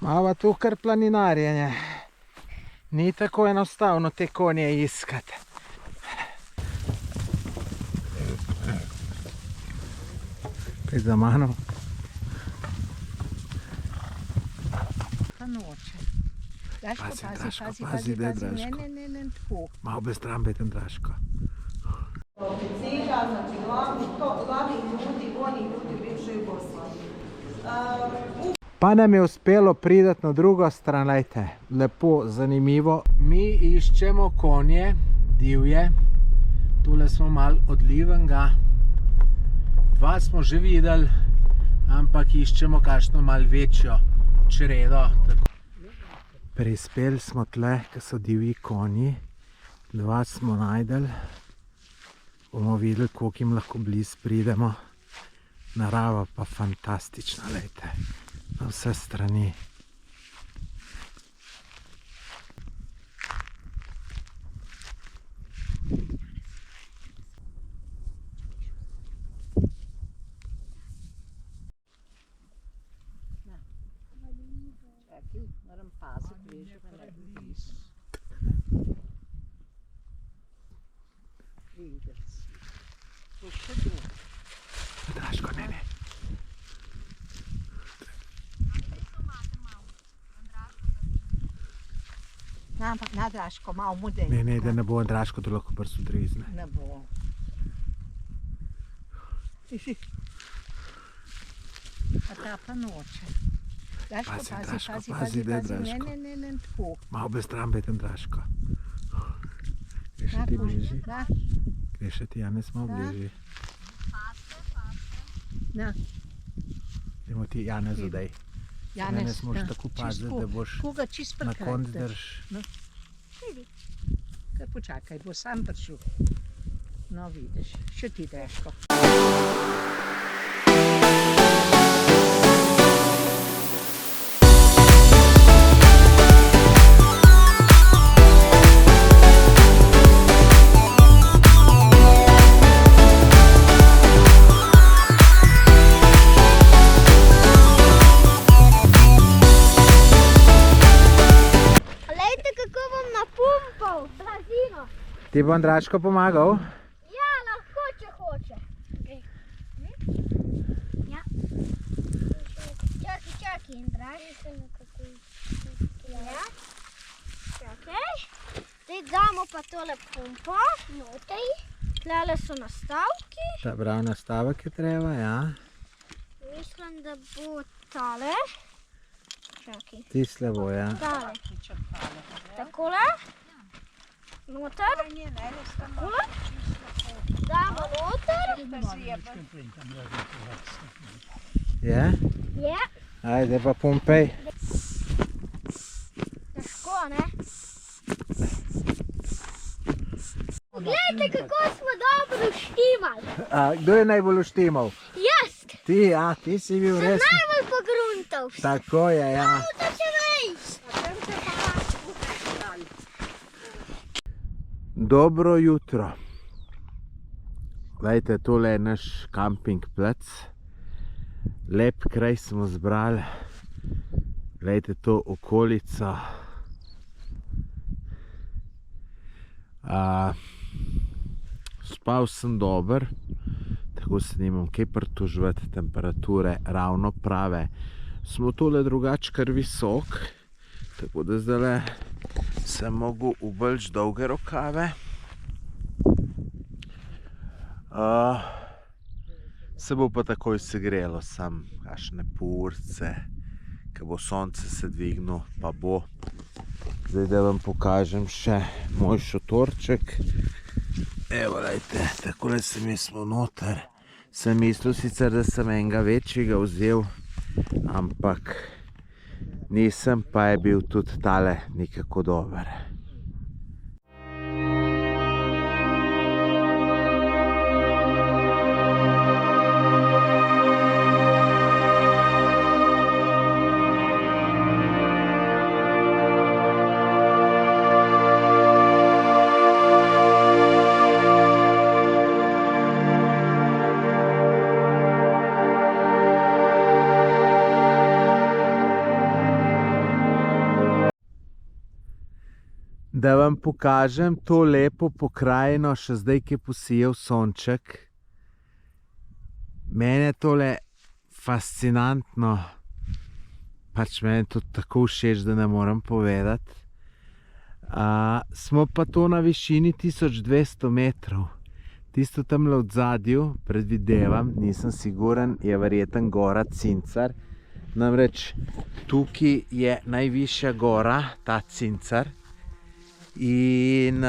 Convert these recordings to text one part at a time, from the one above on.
Mava tu kar planinarjenje. Ni tako enostavno te konje iskati. Kaj za mano? Pa noče. Draško, Pazi, da je Draško. Ne, tako. Malo bez trambeten Draško. Oficira, znači glavnih ljudi, vojnih ljudi bivše Jugoslavije. Pa nam je uspelo pridati na drugo stran, lejte, lepo, zanimivo. Mi iščemo konje, divje. Tule smo malo odlivenga. Dva smo že videli, ampak iščemo kakšno malo večjo čredo. Prispeli smo tle, ko so divji konji. Dva smo najdeli. Bomo videli, koliko jim lahko blizu pridemo. Narava pa fantastična, lejte. Na vse strani. Čakaj, moram paziti, veže me ne bi blizu. Videti si. To še drugo. Draško, ne. Na Draško, malo mudej. Ne, da ne bo Draško, to lahko brzo odrezne. Ne bo. A ta pa noče. Draško, Pazi, da je Draško. Ne, tako. Malo bez trambeten Draško. Gre še ti bliži? Da. Gre še ti Janez malo bliži? Da. Dajmo ti Janezu daj. Janez, moraš tako paziti, da boš na konc drž. Kar počakaj, bo sam prišel. No, vidiš, še ti Draško. Ti bo Draško pomagal? Ja, lahko, če hoče. Ja. Čakaj, Draško. Ja. Čakaj. Zdaj damo pa tole pumpo, notaj. Tlele so nastavki. Ta prav nastavek je treba, ja. Mislim, da bo tale. Čakaj. Tisle bo, ja. Tale. Takole. Noter. Takole. Damo noter. Je? Je. Ajde pa pumpej. Tako, ne? Poglejte, kako smo dobro štimali. Kdo je najbolj uštimal? Jaz. Ti si bil res. Najbolj pogruntal. Tako je, ja. To še vej. Dobro jutro. Glejte, tole je naš kamping plac. Lep kraj smo zbrali. Glejte to okolico. Spal sem dober, tako se nimam kaj pritoževati, temperature ravno prave. Smo tole drugače kar visok, tako da zdajle sem mogel obleči dolge rokave. Se bo pa takoj segrelo, sam kakšne pol urce, ko bo sonce se dvignilo, pa bo. Zdaj, da vam pokažem še moj šotorček. Evo, lejte, takole mi smo noter. Sem mislil sicer, da sem enega večjega vzel, ampak nisem, pa je bil tudi tale nekako dober. da vam pokažem to lepo pokrajino, še zdaj, ki je posijal sonček. Mene je tole fascinantno, pač meni tudi tako všeč, da ne morem povedati. Smo pa to na višini 1200 metrov. Tisto tamle v zadju, predvidevam, nisem siguren, je verjeten gora Cincar. Namreč tukaj je najvišja gora, ta Cincar. In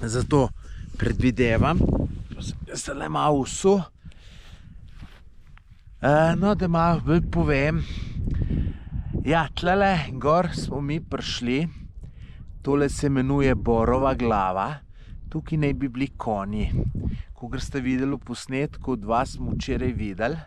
zato predvidevam, da sem se le malo usul. No, da malo bolj povem. Ja, tlele gor smo mi prišli. Tole se imenuje Borova glava. Tukaj naj bi bili konji. Kogar ste videli v posnetku, dva smo včeraj videli.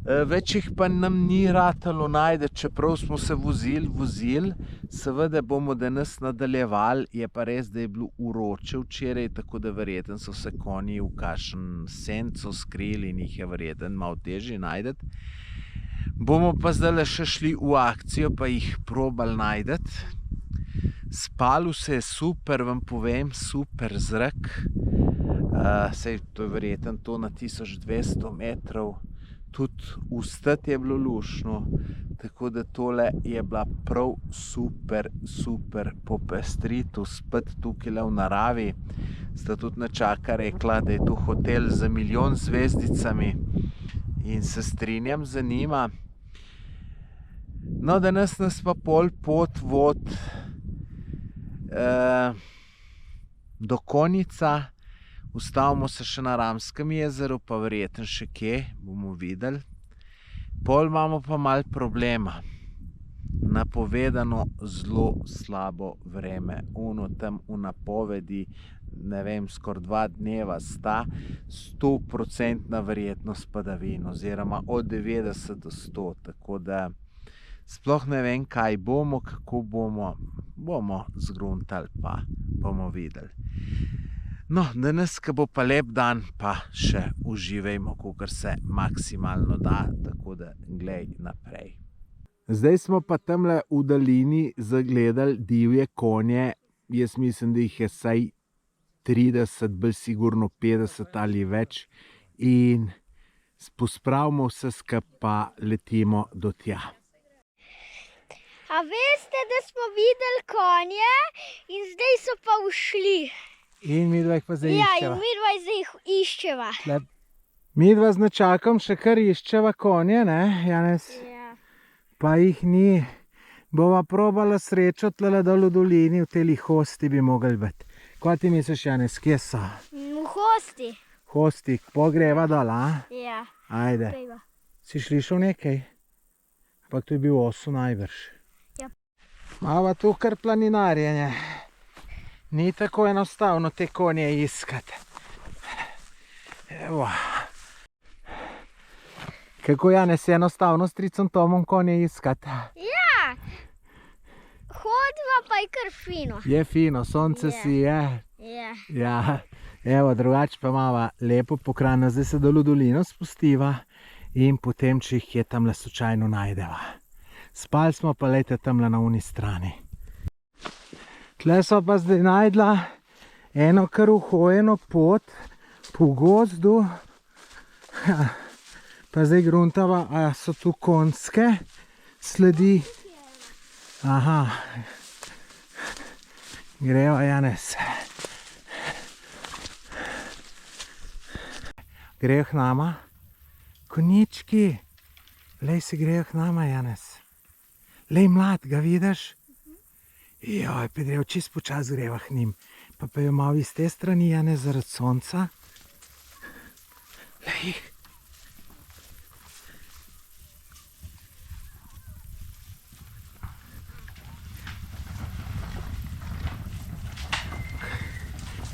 Več jih pa nam ni ratalo najti, čeprav smo se vozili. Seveda bomo danes nadaljevali, je pa res, da je bilo uroče včeraj, tako da verjetno so se konji v kakšen senco skrili in jih je verjetno malo težje najti. Bomo pa zdaj še šli v akcijo, pa jih probali najti. Spalo se je super, vam povem, super zrak. Sej to je verjetno to na 1200 metrov. Tudi vstati je bilo lušno, tako da tole je bila prav super popestritev, spet tukaj v naravi. Sta tudi nečaka rekla, da je to hotel za 1 milijon zvezdicami in se strinjam z njima. No, danes nas pa pol pot vod do Konjica. Ustavimo se še na Ramskem jezeru, pa verjetno še kje, bomo videli. Pol imamo pa malo problema. Napovedano zelo slabo vreme. Tam v napovedi, ne vem, skoraj 2 dneva sta 100% verjetnost padavin, oziroma od 90 do 100, tako da sploh ne vem, kaj bomo, kako bomo zgruntali, pa bomo videli. No, danes, ko bo pa lep dan, pa še uživajmo, kolikor se maksimalno da, tako da glej naprej. Zdaj smo pa tamle v dalini zagledali divje konje. Jaz mislim, da jih je vsaj 30, bolj sigurno 50 ali več. In pospravimo vse skupaj, pa letimo do tja. A veste, da smo videli konje in zdaj so pa ušli. In midva jih pa zdaj Ja, iščeva. in midva zdaj jih iščeva. Midva z nečakom še kar iščeva konje, ne, Janez? Ja. Pa jih ni. Bova probala srečo tlele dol v dolini, v teli hosti bi mogli biti. Kaj ti misliš, Janez, kje so? V hosti. Hosti, pogreva dol, a? Ja. Ajde. Greva. Si slišal nekaj? Ampak to je bil osu najbrž. Ja. Mava tu kar planinarjenje. Ni tako enostavno te konje iskati. Evo. Kako, Janez, je enostavno s stricom Tomom konje iskati? Ja. Hodva pa je kar fino. Je fino, sonce Je. si je. Ja. Ja, evo, drugače pa mava lepo pokrajina. Zdaj se dol v dolino spustiva in potem, če jih je tamle slučajno najdeva. Spali smo pa lejte tamle na uni strani. Tle so pa zdaj najdla eno kar uhojeno pot po gozdu. Pa zdaj gruntava, a so tu konjske sledi. Aha. Greva, Janez. Grejo k nama. Konjički. Lej se grejo k nama, Janez. Lej mlad, ga vidiš? Joj, pa grejo čist počas greva k njim. Pa jo malo iz te strani, Janez, zaradi sonca. Lej jih.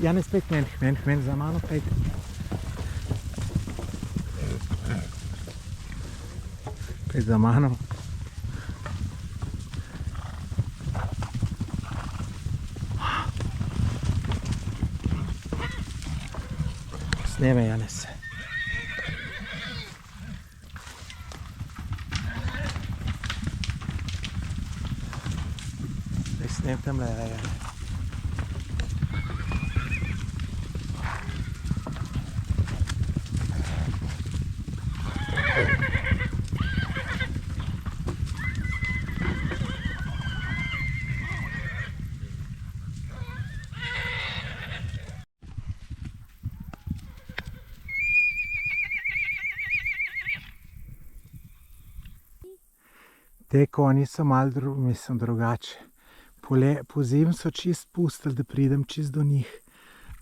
Janez, pej k meni, za mano pejte. Pej za mano. Sneme, Janez. Zdaj Ne, tamle je. Te konji so malo drugače. Pozimi so čist pustili, da pridem čist do njih.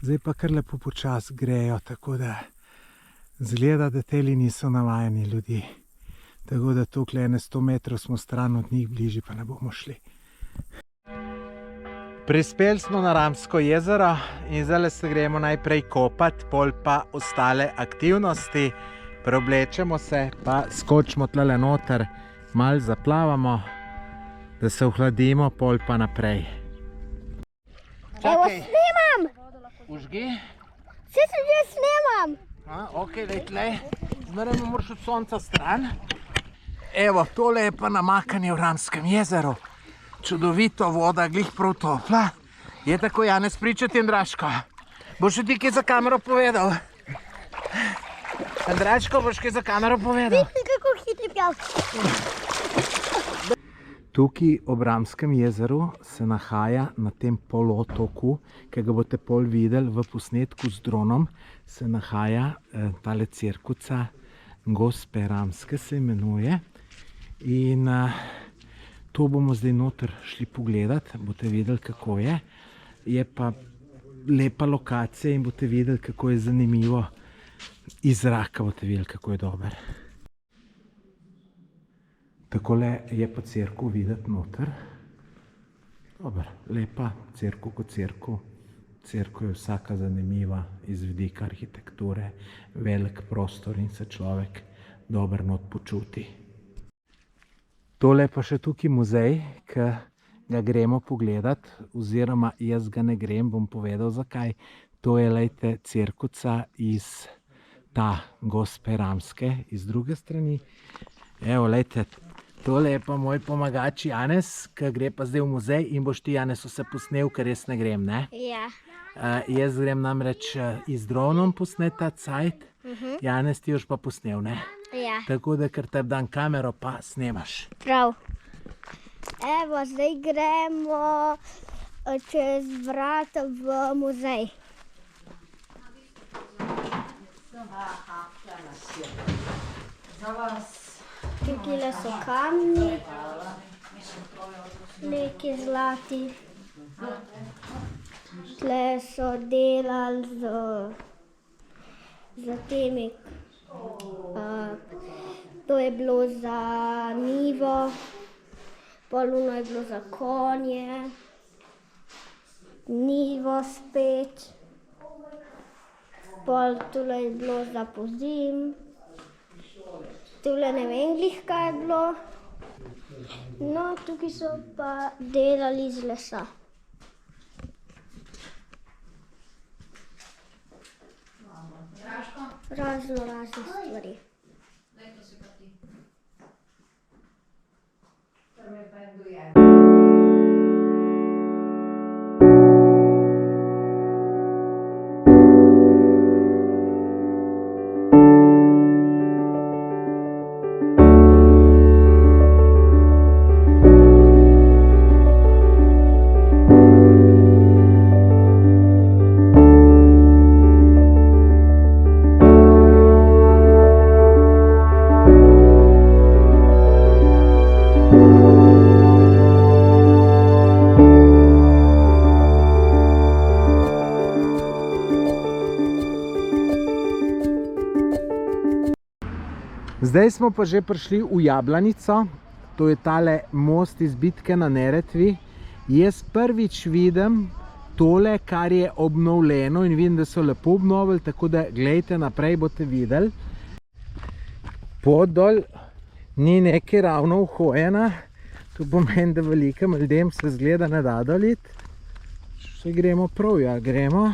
Zdaj pa kar lepo počas grejo, tako da zgleda, da teli niso navajeni ljudi. Tako da tukaj 100 metrov smo stran od njih, bližje pa ne bomo šli. Prispeli smo na Ramsko jezero in zdaj se gremo najprej kopati, pol pa ostale aktivnosti. Preoblečemo se, pa skočimo tlele noter, malo zaplavamo, da se ohladimo, pol pa naprej. Evo, snimam! Užgi. Vse se že snimam! Ok, daj tlej. Zmeraj moraš od sonca stran. Evo, tole je pa namakanje v Ramskem jezeru. Čudovito, voda, glih prav topla. Je tako, Janez, pričati, Andraško? Boš ti kaj za kamero povedal? Andraško, boš kaj za kamero povedal? Vidite, kako hitri pjav. Tukaj ob Ramskem jezeru se nahaja na tem polotoku, ki ga boste pol videli v posnetku z dronom, se nahaja tale cirkuca Gospe Ramske se imenuje. In to bomo zdaj noter šli pogledat, boste videli, kako je. Je pa lepa lokacija in boste videli, kako je zanimivo. Iz zraka boste videli, kako je dober. Takole je pa cerkev videti noter. Dober, lepa cerkev kot cerkev. Cerkev je vsaka zanimiva iz vidika arhitekture, velik prostor in se človek dober not počuti. Tole je pa še tukaj muzej, ki ga gremo pogledat, oziroma jaz ga ne grem, bom povedal zakaj. To je, lejte, cerkvica iz ta Gospe Ramske, iz druge strani. Evo, lejte, tole je pa moj pomagač Janez, ki gre pa zdaj v muzej in boš ti, Janez, vse posnel, ker jaz ne grem, ne? Ja. Jaz grem namreč iz dronom posnet ta cajt, Janez, ti boš pa posnel, ne? Ja. Tako da, ker te dam kamero, pa snemaš. Prav. Evo, zdaj gremo čez vrata v muzej. Tukaj so kamni, neki zlati. Tle so delali z temi. To je bilo za njivo, poluno je bilo za konje, njivo spet, pol tule je bilo za pozim, tule ne vem glih kaj je bilo. No, tukaj so pa delali iz lesa. Razne stvari. Zdaj smo pa že prišli v Jablanico, to je tale most iz bitke na Neretvi. Jaz prvič vidim tole, kar je obnovljeno in vidim, da so lepo obnovili, tako da gledajte naprej, boste videli. Pot dol ni nekaj ravno uhojena, to pomeni, da velikim ljudem se zgleda ne da doliti. Še gremo prav, ja, gremo,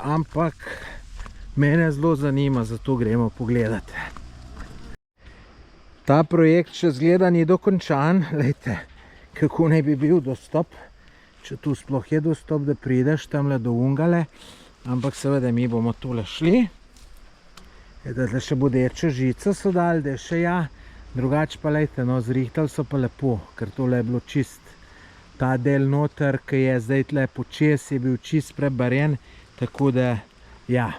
ampak mene zelo zanima, zato gremo pogledati. Ta projekt še zgleda ni dokončan, lejte, kako naj bi bil dostop, če tu sploh je dostop, da prideš tamle do Ungale, ampak seveda mi bomo tule šli. Da še bodečo žico so dali, da je še ja, drugače pa lejte, no, zrihtali so pa lepo, ker tole je bilo čist. Ta del noter, ki je zdaj tle počes, je bil čist prebarjen, tako da, ja.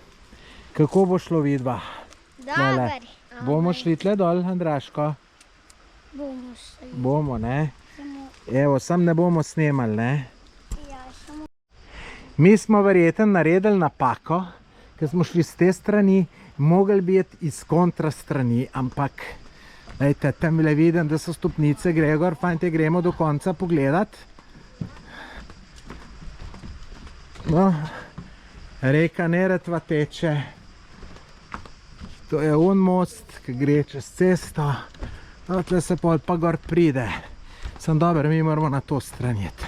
Kako bo šlo vidva? Dobar. Bomo šli tle dol, Andraško? Bomo šli. Bomo, ne? Evo, sam ne bomo snemali, ne? Ja, samo... Mi smo verjetno naredili napako, ker smo šli z te strani, mogli biti iz kontra strani, ampak lejte, tam le vidim, da so stopnice, Gregor, fajte, gremo do konca pogledat. No, reka Neretva teče. To je on most, ki gre čez cesto. No, tle se pol pa gor pride. Sem dober, mi moramo na to stranjeti.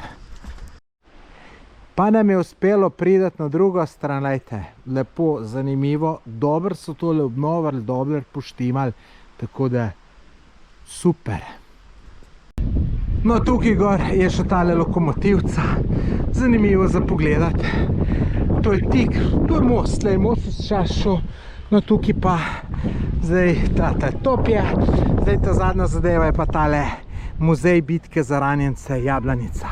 Pa nam je uspelo prideti na drugo stran, lejte. Lepo, zanimivo, dobro so tole obnovili, dobro poštimali, tako da super. No, tukaj gor je še tale lokomotivca, zanimivo za pogledati. To je tik, to je most, tle je most s čašo, no tukaj pa zdaj ta top je, zdaj ta zadnja zadeva je pa tale muzej bitke za ranjence Jablanica.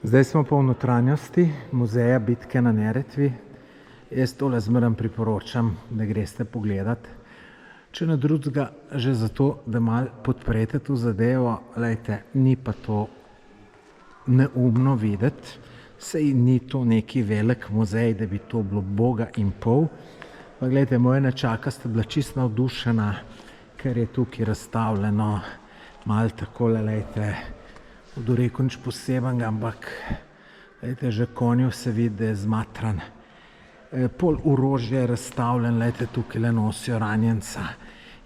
Zdaj smo pa v notranjosti muzeja bitke na Neretvi. Jaz tole zmeraj priporočam, da greste pogledat. Če ne drugega, že zato, da malo podprete to zadevo, lejte, ni pa to neumno videti. Sej ni to neki velik muzej, da bi to bilo boga in pol. Pa gledajte, moja nečaka sta bila čisto navdušena, ker je tukaj razstavljeno malo takole, lejte, bodo rekel nič posebenega, ampak lejte, že konju se vidi, da je zmatran. Pol orožje je razstavljen, lejte, tukaj le nosijo ranjenca.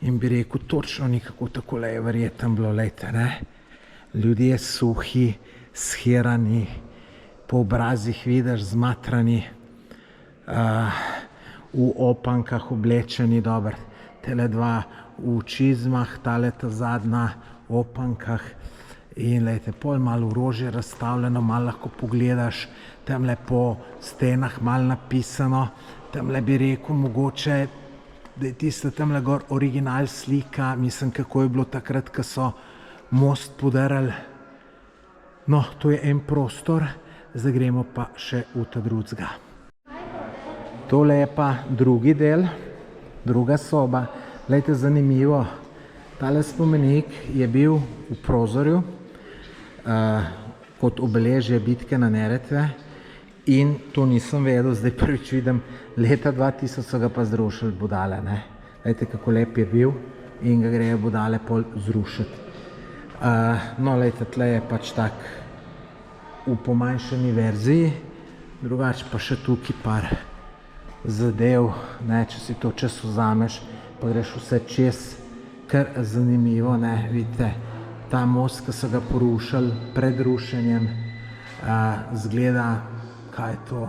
In bi rekel, točno nikako takole je verjetno bilo, lejte, ne. Ljudje suhi, shirani, po obrazih vidiš zmatrani, v opankah oblečeni, dober, tele dva v čizmah, tale ta zadnja v opankah. In lejte, pol malo orožje razstavljeno, malo lahko pogledaš, tamle po stenah malo napisano, tamle bi rekel mogoče, da je tista tamle gor original slika, mislim, kako je bilo takrat, ko so most podarili. No, to je en prostor, zdaj gremo pa še v ta drugega. Tole je pa drugi del, druga soba. Lejte, zanimivo, tale spomenik je bil v prozorju, kot obeležje bitke na Neretve in to nisem vedel, zdaj prvič vidim, leta 2000 so ga pa zrušili budale, ne. Lejte, kako lep je bil in ga grejo budale pol zrušiti. No, lejte, tle je pač tak v pomanjšani verziji, drugače pa še tukaj par zadev, ne, če si to čas vzameš, pa greš vse čez, kar zanimivo, ne, vidite, ta most, ki so ga porušili pred rušenjem, zgleda, kaj je to,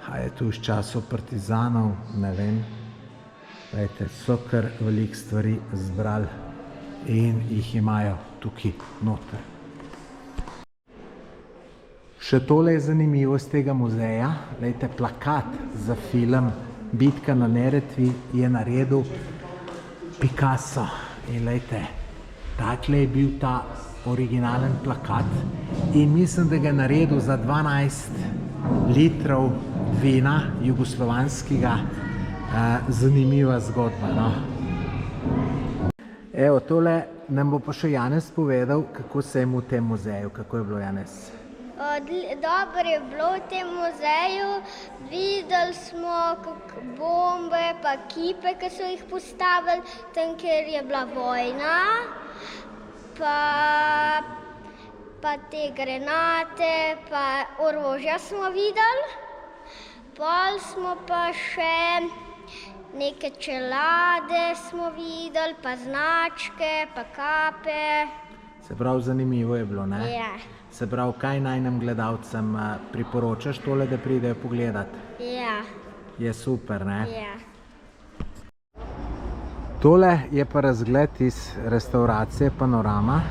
kaj je to iz časov partizanov, ne vem. Lejte, so kar veliko stvari zbrali in jih imajo tukaj noter. Še tole je zanimivo z tega muzeja, lejte, plakat za film Bitka na Neretvi je naredil Picasso in lejte, takle je bil ta originalen plakat in mislim, da ga je naredil za 12 litrov vina jugoslovanskega. Zanimiva zgodba, no. Evo, tole nam bo pa še Janez povedal, kako se je mu v tem muzeju, kako je bilo, Janez? Dobro je bilo v tem muzeju, videli smo bombe pa kipe, ki so jih postavili tam, kjer je bila vojna, pa te granate, pa orožja smo videli. Pol smo pa še neke čelade smo videli, pa značke, pa kape. Se pravi, zanimivo je bilo, ne? Ja. Se pravi, kaj naj nam gledalcem priporočaš tole, da pridejo pogledat? Ja. Je super, ne? Ja. Tole je pa razgled iz restauracije Panorama.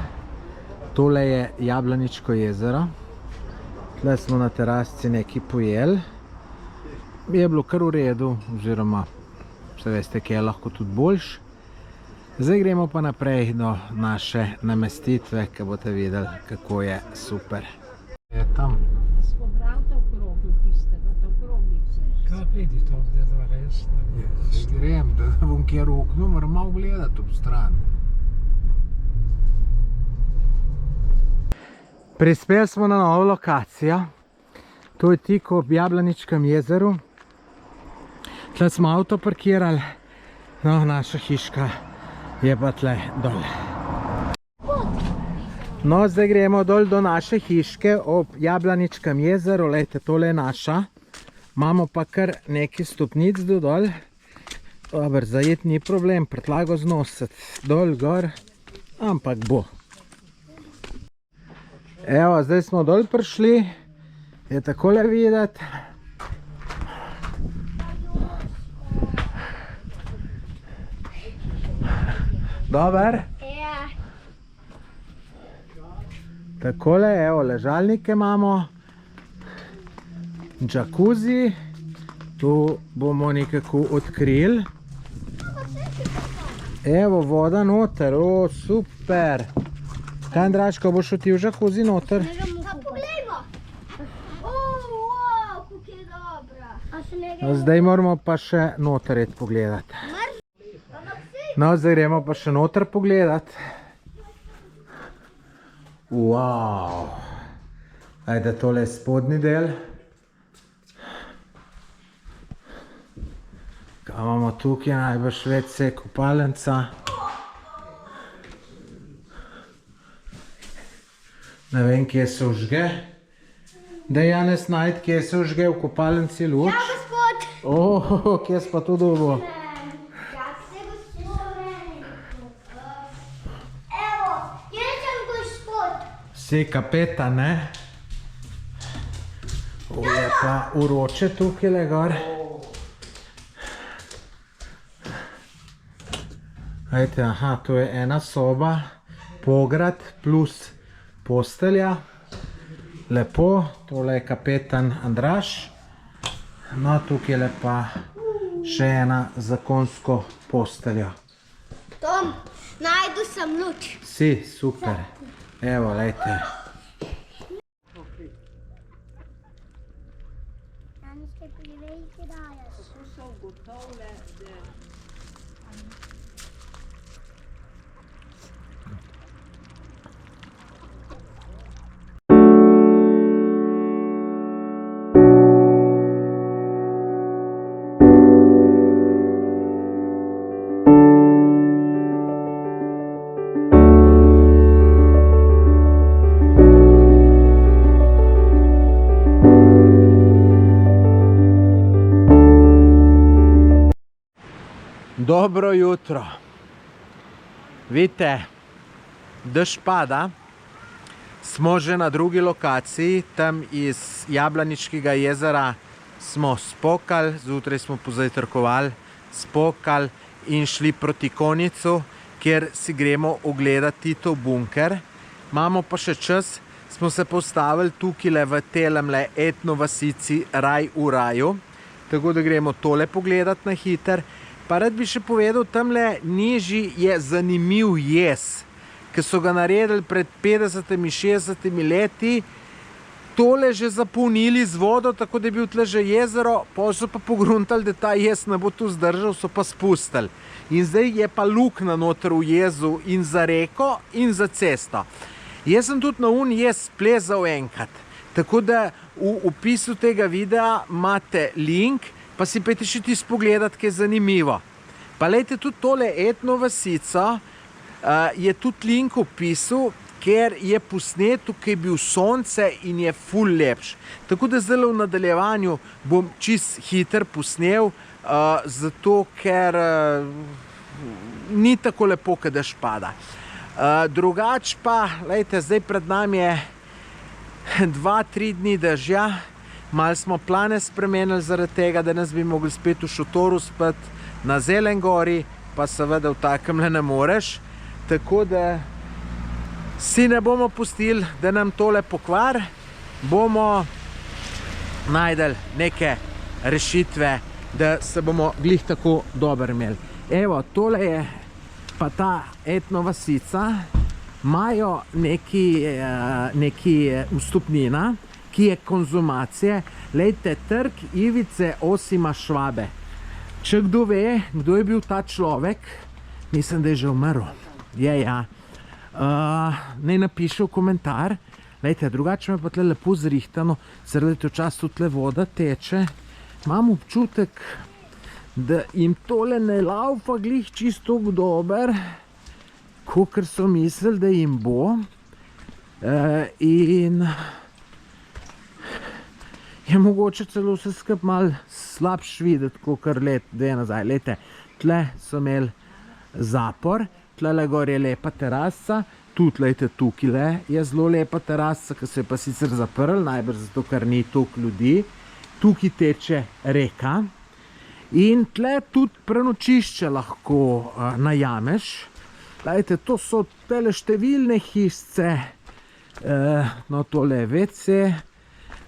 Tole je Jablaničko jezero. Tle smo na terasci nekaj pojeli. Je bilo kar v redu, oziroma se veste, kaj je lahko tudi boljš. Zdaj gremo pa naprej do naše namestitve, ki boste videli, kako je super. Je tam. Smo prav to okrogli tistega, to okrogli vse. Kaj vidi to, da je res? Grem, da bom kjer v oknu, moram malo gledati ob stran. Prispeli smo na novo lokacijo. To je tik ob Jablaničkem jezeru. Tle smo avto parkirali, no, naša hiška je pa tle dol. No, zdaj gremo dol do naše hiške ob Jablaničkem jezeru. Lejte, tole je naša. Imamo pa kar nekaj stopnic do dol. Dober, zajet ni problem, prtlago znositi dol, gor, ampak bo. Evo, zdaj smo dol prišli. Je takole videti. Dober? Ja. Takole, evo, ležalnike imamo. Džakuzi. Tu bomo nekako odkrili. Evo, voda noter, o, super. Kaj, Andraško, boš šel ti v džakuzi noter? Pa poglejmo. Wow, kako je dobra. Zdaj moramo pa še noter iti pogledati. No, zdaj gremo pa še noter pogledati. Wow. Ajde, tole je spodnji del. Kaj imamo tukaj? Najbrž WC, kopalnica. Ne vem, kje se vžge. Daj, Janez, najti, kje se vžge v kopalnici luč. Ja, gospod. Oh, kje si pa tu dobil? Evo, jaz sem gospod. Si kapetan, ne? Je pa uroče tukaj le gor. Ajte, aha, to je ena soba, pograd plus postelja. Lepo, tole je kapetan Andraž. No, tukaj je pa še ena zakonsko postelja. Tom, najdu sem luč. Si, super. Evo, lejte. To so ugotovile, da Dobro jutro. Vidite, dež pada. Smo že na drugi lokaciji, tam iz Jablaničkega jezera smo spokali, zjutraj smo pozajtrkovali, spokali in šli proti Konjicu, kjer si gremo ogledati Titov bunker. Imamo pa še čas, smo se postavili tukaj v telemle etno vasici Raj v raju, tako da gremo tole pogledati na hiter. Pa rad bi še povedal, tamle nižji je zanimiv jez, ki so ga naredili pred 50-60 leti. Tole že zapolnili z vodo, tako da je bil tle že jezero, pa so pa pogruntali, da ta jez ne bo tu zdržal, so pa spustili. In zdaj je pa luknja noter v jezu in za reko in za cesto. Jaz sem tudi na jez plezal enkrat, tako da v opisu tega videa imate link, pa si pejte še tisto pogledat, ki je zanimivo. Pa lejte, tudi tole etno vasico je tudi link v opisu, ker je posnet, tukaj je bil sonce in je ful lepš. Tako da zdaj v nadaljevanju bom čist hiter posnel, zato ker ni tako lepo, kad dež pada. Drugač pa, lejte, zdaj pred nami je 2-3 dni dežja. Malo smo plane spremenili zaradi tega, da nas bi mogli spet v šotoru spet na Zelengori, pa seveda v takemle ne moreš. Tako da si ne bomo pustili, da nam tole pokvar. Bomo najdel neke rešitve, da se bomo glih tako dobro imeli. Evo, tole je pa ta etno vasica. Imajo neki vstopnina, ki je konzumacije. Lejte, trg Ivice Osima Švabe. Če kdo ve, kdo je bil ta človek, mislim, da je že umrl. Je, ja. Naj napiše v komentar. Lejte, drugače me pa tle lepo zrihtano, zaradi včasih tudi tle voda teče. Imam občutek, da jim tole ne laufa glih čisto dober, kakor so mislili, da jim bo. In je mogoče celo vse skup malo slabš videti, kakor let, dve nazaj. Lejte, tle so imeli zapor, tle gor je lepa terasa, tudi, lejte, tukaj je zelo lepa terasa, ki se je pa sicer zaprl, najbrž zato, ker ni toliko ljudi. Tukaj teče reka in tle tudi prenočišče lahko najameš. Lejte, to so tele številne hišce, no tole je WC,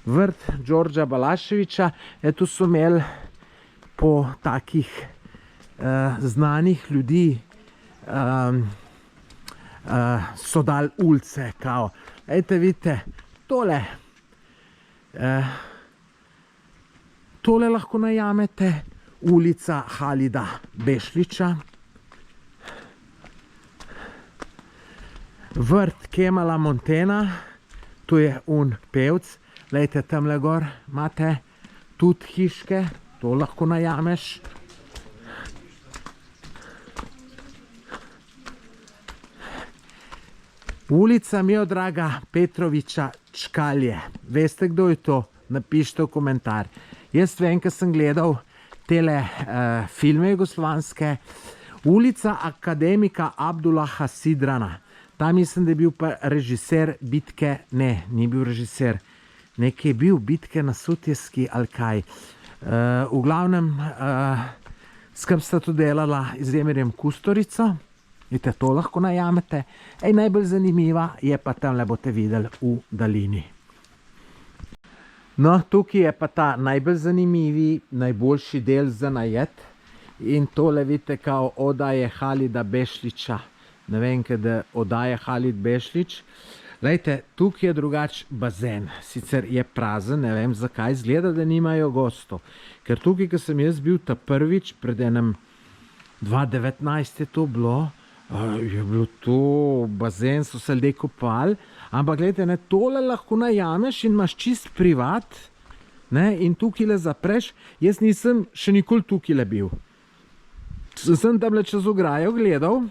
vrt Đorđa Balaševića. Tu so imeli po takih znanih ljudi, so dali ulice, kao. Lejte, vidite, tole lahko najamete, ulica Halida Bešlića. Vrt Kemala Montena, tu je un pevc. Lejte, tamle gor imate tudi hiške, to lahko najameš. Ulica Miodraga Petrovića Čkalje. Veste, kdo je to? Napišite v komentar. Jaz vem, ker sem gledal tele filme jugoslovanske. Ulica Akademika Abdullaha Sidrana. Tam mislim, da je bil pa režiser bitke, ne, ni bil režiser, nekaj je bil bitke na Sutjeski ali kaj. V glavnem, skup sta to delala z Emirjem Kusturico. Vidite, to lahko najamete. Najbolj zanimiva je pa tamle boste videli v daljini. No, tukaj je pa ta najbolj zanimivi, najboljši del za najet. In tole vidite, kao odaje Halida Bešlića. Ne vem, kaj da odaje Halid Bešlić. Lejte, tukaj je drugač bazen. Sicer je prazen, ne vem zakaj, zgleda, da nimajo gostov. Ker tukaj, ko sem jaz bil ta prvič, pred enem 2019 je to bilo, je bilo to bazen, so se ljudje kopali, ampak gledajte, ne, tole lahko najameš in imaš čist privat, ne, in tukaj le zapreš. Jaz nisem še nikoli tukaj le bil. Sem tam le čez ograjo gledal,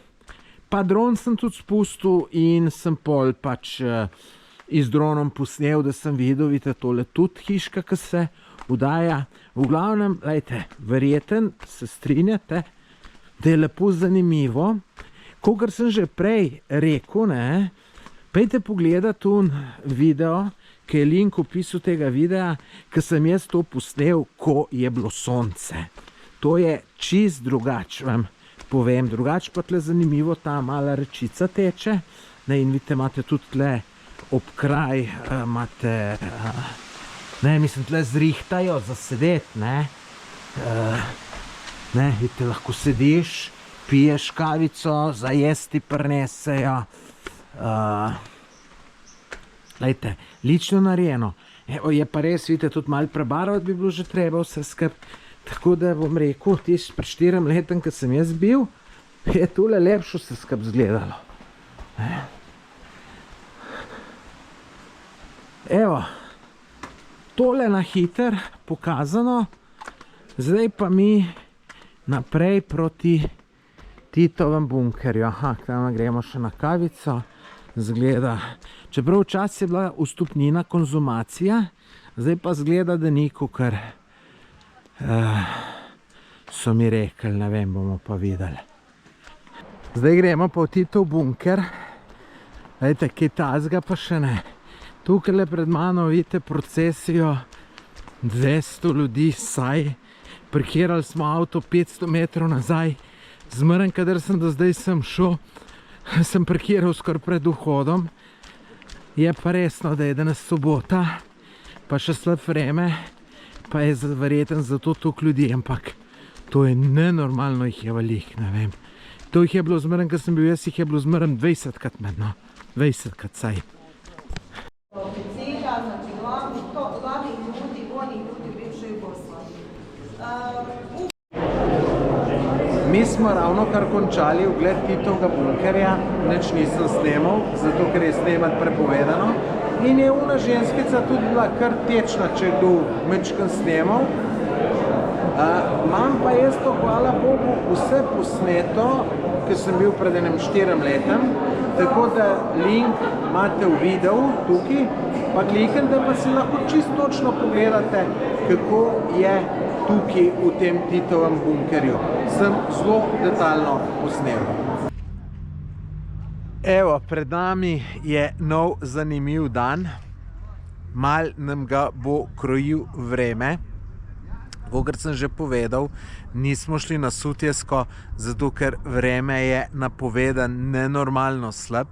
pa dron sem tudi spustil in sem pol pač iz dronom posnel, da sem videl, vidite, tole tudi hiška, ki se udaja. V glavnem, lejte, verjeten, se strinjate, da je lepo zanimivo. Kakor sem že prej rekel, ne, pejte pogledati un video, ki je link v opisu tega videa, ki sem jaz to posnel, ko je bilo sonce. To je čist drugač, vam povem. Drugač pa tle zanimivo, ta mala rečica teče. Ne, in vidite, imate tudi tle ob kraj, imate, ne, mislim, tle zrihtajo za sedeti, ne. Ne, vidite, lahko sediš, piješ kavico, za jesti prinesejo. Lejte, lično narejeno. Evo, je pa res, vidite, tudi malo prebarvati bi bilo že treba vse skup. Tako da bom rekel, tisti pred 4 letem, ko sem jaz bil, je tole lepšo se skup zgledalo. Evo, tole na hiter pokazano, zdaj pa mi naprej proti Titovem bunkerju. Aha, tam gremo še na kavico, zgleda. Čeprav včasih je bila vstopnina konzumacija, zdaj pa zgleda, da ni, kakor so mi rekli, ne vem, bomo pa videli. Zdaj gremo pa v Titov bunker. Lejte, kaj tazga pa še ne. Tukaj pred mano vidite procesijo 200 ljudi, saj parkirali smo avto 500 metrov nazaj, Zmeren, kadar sem do zdaj sem šel, sem parkiral skoraj pred vhodom. Je pa resno, da je danes sobota, pa še slab vreme, pa je verjeten zato toliko ljudi, ampak to je nenormalno, jih je veliko, ne vem. To jih je bilo zmeren, kad sem bil jaz, jih je bilo zmeren 20krat medno, 20krat saj. Oficira, znači glavnih ljudi, vojnih ljudi bivše Jugoslavije. Mi smo ravno kar končali ogled Titovega bunkerja, nič nisem snemal, zato ker je snemati prepovedano. In je ona ženskica tudi bila kar tečna, če je kdo mečkan snemal. Imam pa jaz to, hvala Bogu, vse posneto, ker sem bil pred enim 4 letem, tako da link imate v videu tukaj, pa kliknite, pa si lahko čisto točno pogledate, kako je tukaj v tem Titovem bunkerju. Sem zelo detaljno posnel. Evo, pred nami je nov zanimiv dan. Mal nam ga bo krojil vreme. Kakor sem že povedal, nismo šli na Sutjesko, zato ker vreme je napovedan nenormalno slab.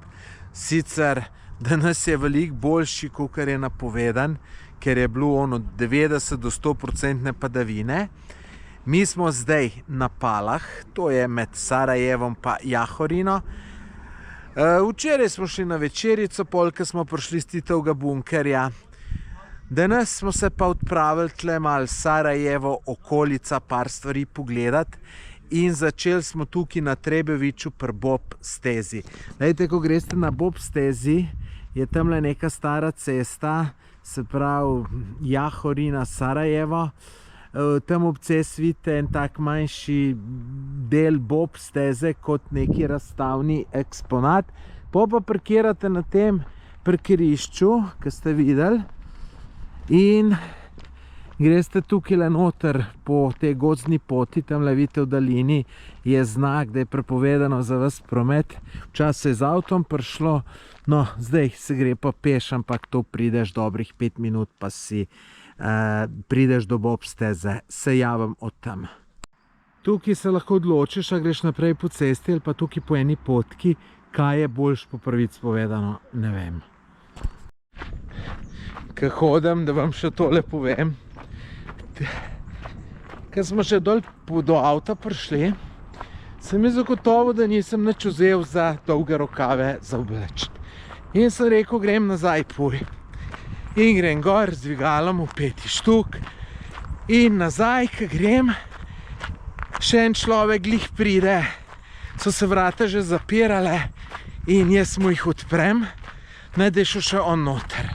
Sicer danes je veliko boljši, kakor je napovedan, ker je bilo ono 90 do 100% padavine. Mi smo zdaj na Palah, to je med Sarajevom pa Jahorino. Včeraj smo šli na večerico, polk smo prišli z Titovega bunkerja. Danes smo se pa odpravili tle malo Sarajevo, okolica, par stvari pogledati in začeli smo tukaj na Trebeviču pri Bob stezi. Lejte, ko greste na Bob stezi, je tamle neka stara cesta, se pravi Jahorina, Sarajevo. Tam ob cesti vidite en tak manjši del Bob steze kot neki razstavni eksponat. Pa parkirate na tem parkirišču, ki ste videli, in greste tukaj le noter po tej gozdni poti, tamle vidite v daljini je znak, da je prepovedano za ves promet. Včasih se je z avtom prišlo, no zdaj se gre pa peš, ampak to prideš dobrih 5 minut, pa si prideš do Bob steze, se javim od tam. Tukaj se lahko odločiš, a greš naprej po cesti ali pa tukaj po eni potki, kaj je boljš po pravici povedano, ne vem. Ko hodim, da vam še tole povem, ko smo še dol do avta prišli, sem mi zagotovil, da nisem nič vzel za dolge rokave za obleči. In sem rekel, grem nazaj poj. In grem gor z dvigalom v 5 štuk in nazaj, ko grem, še en človek glih pride, so se vrata že zapirale in jaz mu jih odprem, ne da je šel še on noter.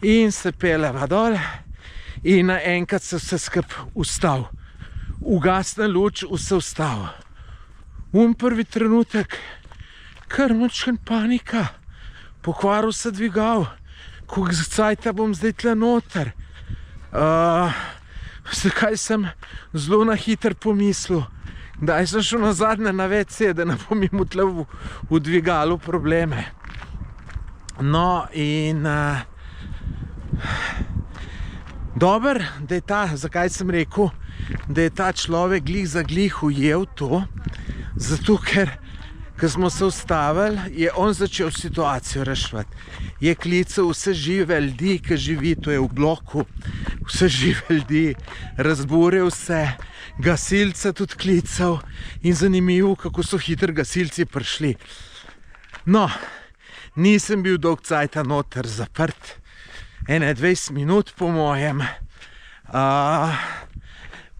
In se peleva dol in naenkrat se vse skup ustav. Ugasne luč, vse ustav. Prvi trenutek, kar mačken panika, pokvaril se dvigal, koliko cajta bom zdaj tle noter. Zakaj sem zelo na hiter pomislil, kdaj sem šel nazadnje na WC, da ne bom imel tle v dvigalu probleme. No in dober, da je ta, zakaj sem rekel, da je ta človek glih za glih ujel to, zato ker, ko smo se ustavili, je on začel situacijo reševati. Je klical vse žive ljudi, ki živi, to je v bloku, vse žive ljudi, razburil se, gasilce tudi klical in zanimivo, kako so hitro gasilci prišli. No, nisem bil dolg cajta noter zaprt, 21 minut po mojem,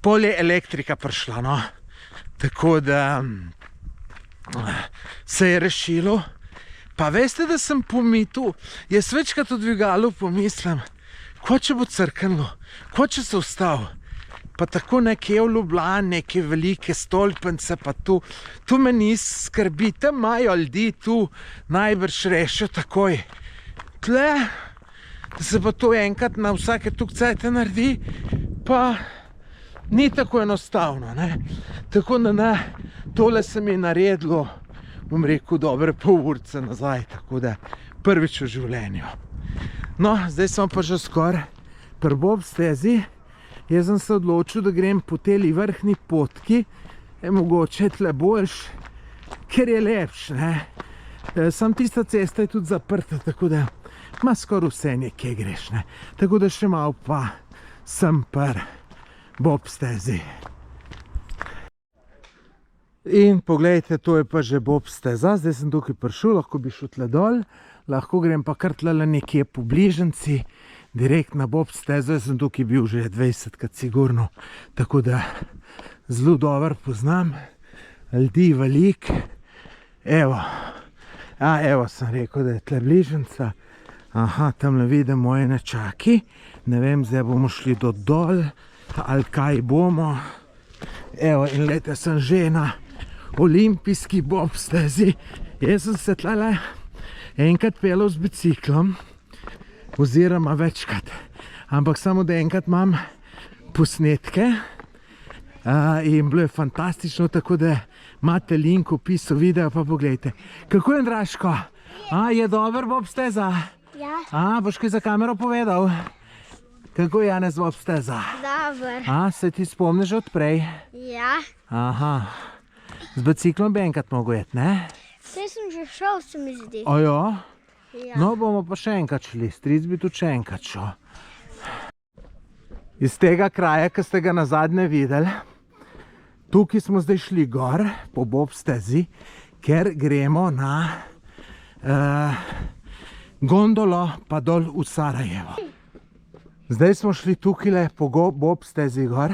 pol je elektrika prišla, no, tako da se je rešilo. Pa veste, da sem pomitil, jaz večkrat v dvigalu pomislim, ko če bo crknilo, ko če se ustav, pa tako nekje v Ljubljani, neke velike stolpence, pa tu me ni skrbi, tam imajo ljudi, tu najbrž rešijo takoj. Tle, da se pa to enkrat na vsake tuk cajte naredi, pa ni tako enostavno, ne. Tako da ne, tole se mi je naredilo, bom rekel, dobre pol urce nazaj, tako da prvič v življenju. No, zdaj smo pa že skoraj pri Bob stezi. Jaz sem se odločil, da grem po teli vrhni potki, je mogoče tle boljš, ker je lepš, ne. Sam tista cesta je tudi zaprta, tako da ima skoraj vse nekje greš, ne. Tako da še malo pa sem per bob stezi. In poglejte, to je pa že bob steza, zdaj sem tukaj prišel, lahko bi šel tle dol, lahko grem pa kar tle nekje po bližnjici, direkt na bob stezo, jaz sem tukaj bil že 20krat sigurno, tako da zelo dobro poznam, ljudi veliko, evo, evo sem rekel, da je tle bližnjica, aha, tamle vidim moje nečaki, ne vem, zdaj bomo šli do dol, ali kaj bomo, evo, in leta sem že na olimpijski bob stezi, jaz sem se tlele enkrat pelal z biciklom, oziroma večkrat, ampak samo da enkrat imam posnetke in bilo je fantastično, tako da imate link v opisu videa, pa pogledajte. Kako je, Draško? Je dober bob steza? Ja. Boš kaj za kamero povedal? Kako je, Janez, bob steza? Dober. Se ti spomniš od prej? Ja. Aha. Z biciklom bi enkrat mogel jeti, ne? Saj sem že šel, se mi zdi. Ojo? Ja. No, bomo pa še enkrat šli, stric bi tudi še enkrat šel. Iz tega kraja, ki ste ga nazadnje videli, tukaj smo zdaj šli gor po bob stezi, ker gremo na gondolo pa dol v Sarajevo. Zdaj smo šli tukaj po bob stezi gor.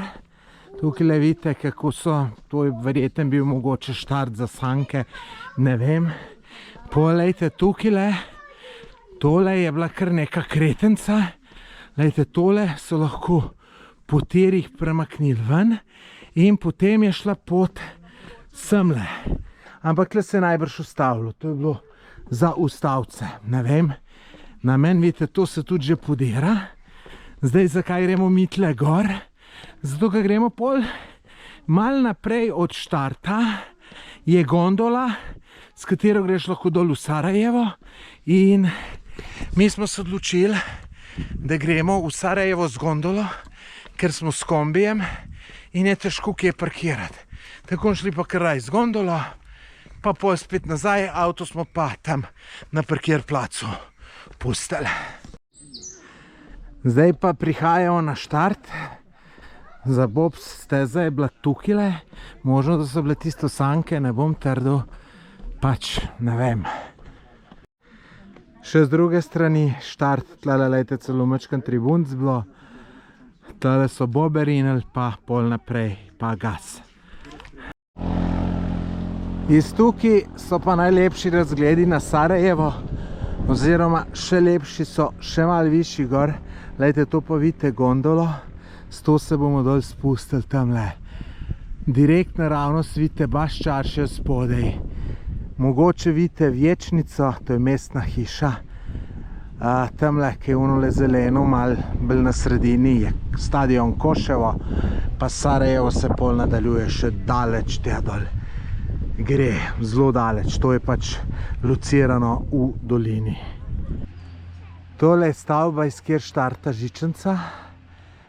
Tukaj vidite, kako so, to je verjetno bil mogoče štart za sanke, ne vem. Poglejte tukaj, tole je bila kar neka kretenca. Lejte, tole so lahko po tirih premaknili ven in potem je šla pot semle. Ampak tle se je najbrž ustavilo, to je bilo za ustavce, ne vem. Na meni, vidite, to se tudi že podira. Zdaj, zakaj gremo mi tle gor? Zato, ker gremo pol malo naprej od štarta, je gondola, s katero greš lahko dol v Sarajevo in mi smo se odločili, da gremo v Sarajevo z gondolo, ker smo s kombijem in je težko kje parkirati. Tako šli pa kar raj z gondolo, pa pol spet nazaj, avto smo pa tam na parkir placu pustili. Zdaj pa prihajajo na štart. Za bob steza je bila tukaj, možno, da so bile tisto sanke, ne bom trdil, pač ne vem. Še z druge strani štart, tlele lejte celo mečkan tribunc bilo, tlele so bobe rinili, pa pol naprej, pa gas. Iz tukaj so pa najlepši razgledi na Sarajevo, oziroma še lepši so še malo višji gor, lejte, to pa vidite gondolo. S to se bomo dol spustili tamle. Direkt naravnost vidite baš čaršijo spodaj. Mogoče vidite Vječnico, to je mestna hiša. Tamle, ki je unole zeleno, malo bolj na sredini, je stadion Koševo, pa Sarajevo se pol nadaljuje še daleč tja dol. Gre zelo daleč, to je pač locirano v dolini. Tole je stavba, iz kjer štarta žičnica.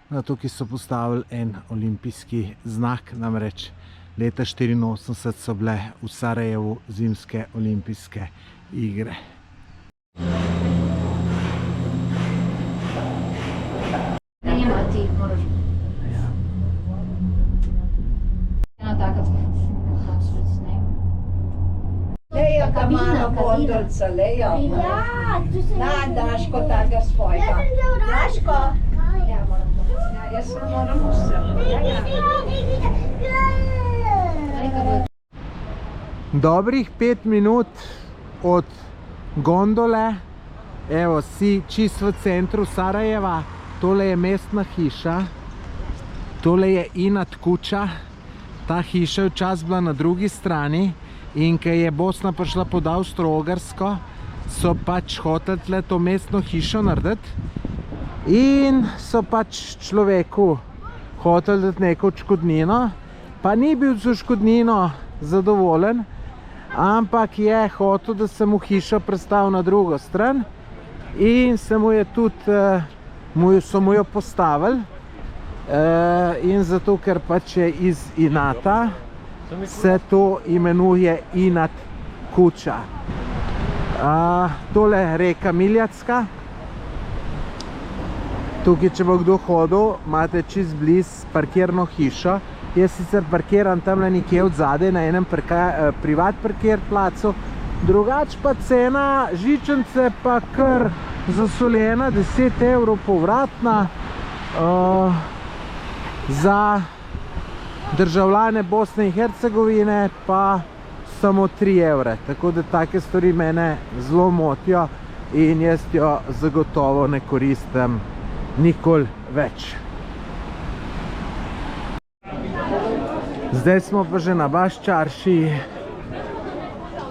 Tukaj so postavili en olimpijski znak, namreč leta 1984 so bile v Sarajevu zimske olimpijske igre. Lejo, Tamara, Bondolca, Lejo. Ja, tu se Na, Daško, takega svojega. Daško. Jaz se moram Dobrih 5 minut od gondole, evo, si čist v centru Sarajeva, tole je mestna hiša, tole je Inat kuća, ta hiša je včasih bila na drugi strani in ko je Bosna prišla pod Avstro-Ogrsko, so pač hoteli tle to mestno hišo narediti in so pač človeku hoteli dati neko odškodnino, pa ni bil z odškodnino zadovoljen, ampak je hotel, da se mu hiša prestavi na drugo stran in se mu je tudi, so mu jo postavili in zato, ker pač je iz Inata, se to imenuje Inat kuća. Tole je reka Miljacka. Tukaj, če bo kdo hodil, imate čist bliz parkirno hišo. Jaz sicer parkiram tamle nekje od zadaj na enem privat parkir placu. Drugač pa cena žičnice pa kar zasoljena, 10 € povratna. Za državljane Bosne in Hercegovine pa samo 3 €. Tako da take stvari mene zelo motijo in jaz jo zagotovo ne koristim nikoli več. Zdaj smo pa že na Baščarši.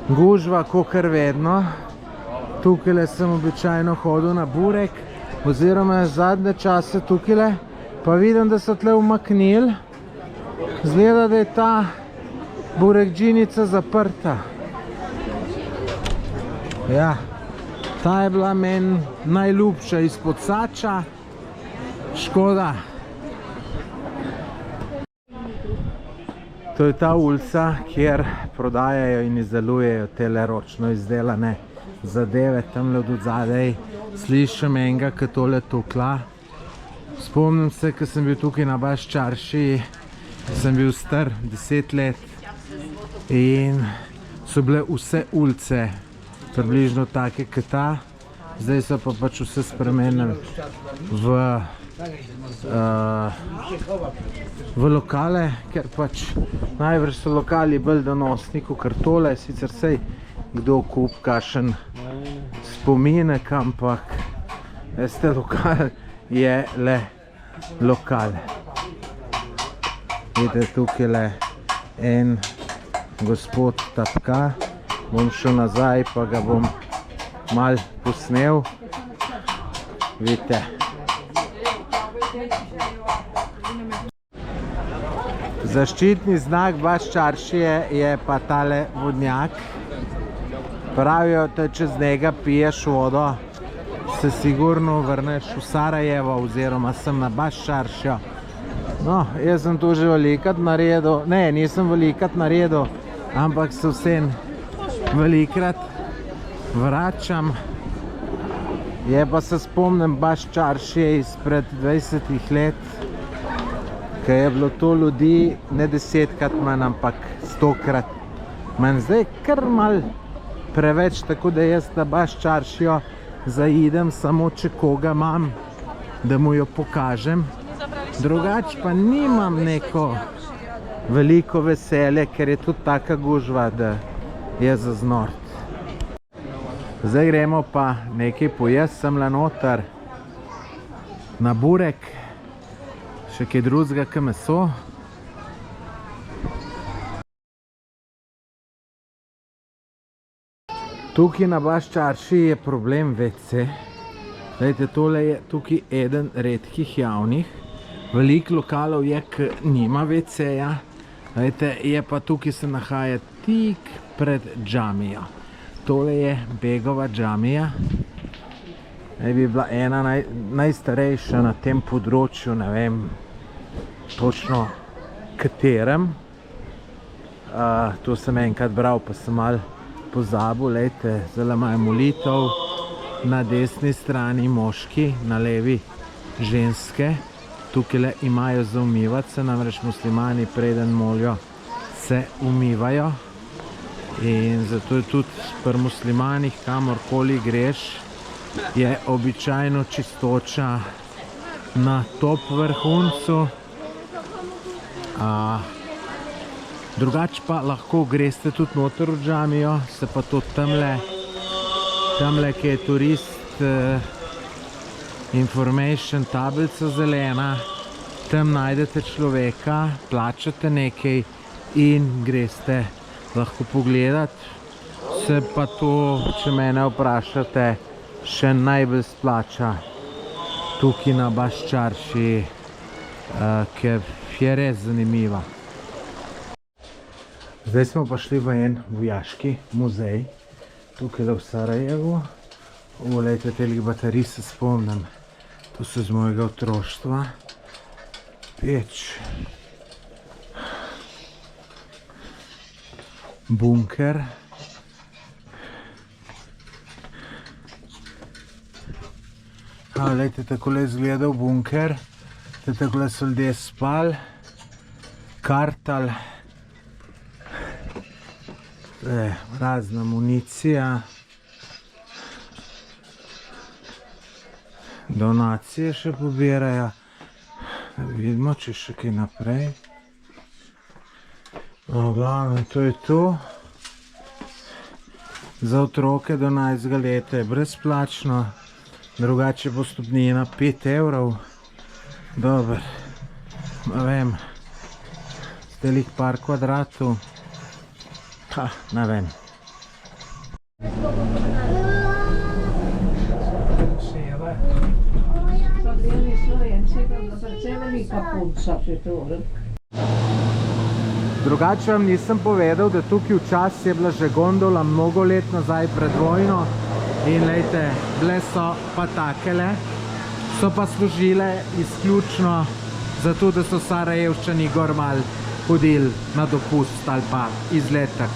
Gužva, kakor vedno. Tukaj sem običajno hodil na burek, oziroma zadnje čase tukaj, pa vidim, da so tle umaknili. Zgleda, da je ta burekdžinica zaprta. Ja, ta je bila meni najljubša izpod Sača. Škoda. To je ta ulica, kjer prodajajo in izdelujejo tele ročno izdelane zadeve. Tamle od zadaj slišim enega, ki tole tukla. Spomnim se, ko sem bil tukaj na Baščarši, sem bil star 10 let in so bile vse ulice približno take kot ta. Zdaj so pa pač vse spremenili v lokale, ker pač najbrž so lokali bolj donosni kot tole. Sicer sej kdo kup kakšen spominek, ampak veste, lokal je le lokal. Vidite, tukaj le en gospod tapka. Bom šel nazaj, pa ga bom malo posnel. Vidite. Zaščitni znak Baščaršije je pa tale vodnjak. Pravijo, da čez njega piješ vodo, se sigurno vrneš v Sarajevo oziroma sem na Baščaršijo. No, jaz sem to že velikrat naredil. Ne, nisem velikrat naredil, ampak se vsem velikrat vračam. Je pa se spomnim Baščaršije izpred 20 let, ko je bilo to ljudi ne 10-krat manj, ampak 100-krat manj. Zdaj kar mal preveč, tako da jaz na Baščaršijo zaidem samo, če koga imam, da mu jo pokažem. Drugač pa nimam neko veliko veselje, ker je tudi taka gužva, da je za znort. Zdaj gremo pa nekaj pojesti semle noter na burek, še kaj drugega kot meso. Tukaj na Baščarši je problem WC. Dajte, tole je tukaj eden redkih javnih. Veliko lokalov je, ki nima WC-ja. Dajte, je pa tukaj se nahaja tik pred džamijo. Tole je Begova džamija. Naj bi bila ena najstarejša na tem področju, ne vem točno katerem. To sem enkrat bral, pa sem malo pozabil. Lejte, zdaj imajo molitev, na desni strani moški, na levi ženske. Tukaj imajo za umivati se, namreč muslimani preden molijo se umivajo. In zato je tudi pri muslimanih, kamorkoli greš, je običajno čistoča na top vrhuncu. Drugače pa lahko greste tudi noter v džamijo, se pa to tamle, ki je turist information tablica zelena, tam najdete človeka, plačate nekaj in greste lahko pogledati. Se pa to, če mene vprašate, še najbolj splača tukaj na Baščarši, ker je res zanimiva. Zdaj smo pa šli v en vojaški muzej, tukaj v Sarajevu. Lejte, teh baterij se spomnim, to so z mojega otroštva. Peč. bunker. Glejte, takole je izgledal bunker, takole so ljudje spali, kartali, razna municija, donacije še pobirajo, vidimo, če še kaj naprej. V glavnem, to je to. Za otroke do 11. leta je brezplačno, drugače bo vstopnina 5 evrov. Dober, ne vem, stelih par kvadratov, ne vem. Se det. Så blir vi slovenci, da precej velika punca pri torej. Drugače vam nisem povedal, da tukaj včasih je bila že gondola mnogo let nazaj pred vojno in lejte, bile so pa takele, so pa služile izključno zato, da so Sarajevščani gor mal hodili na dopust ali pa izletek.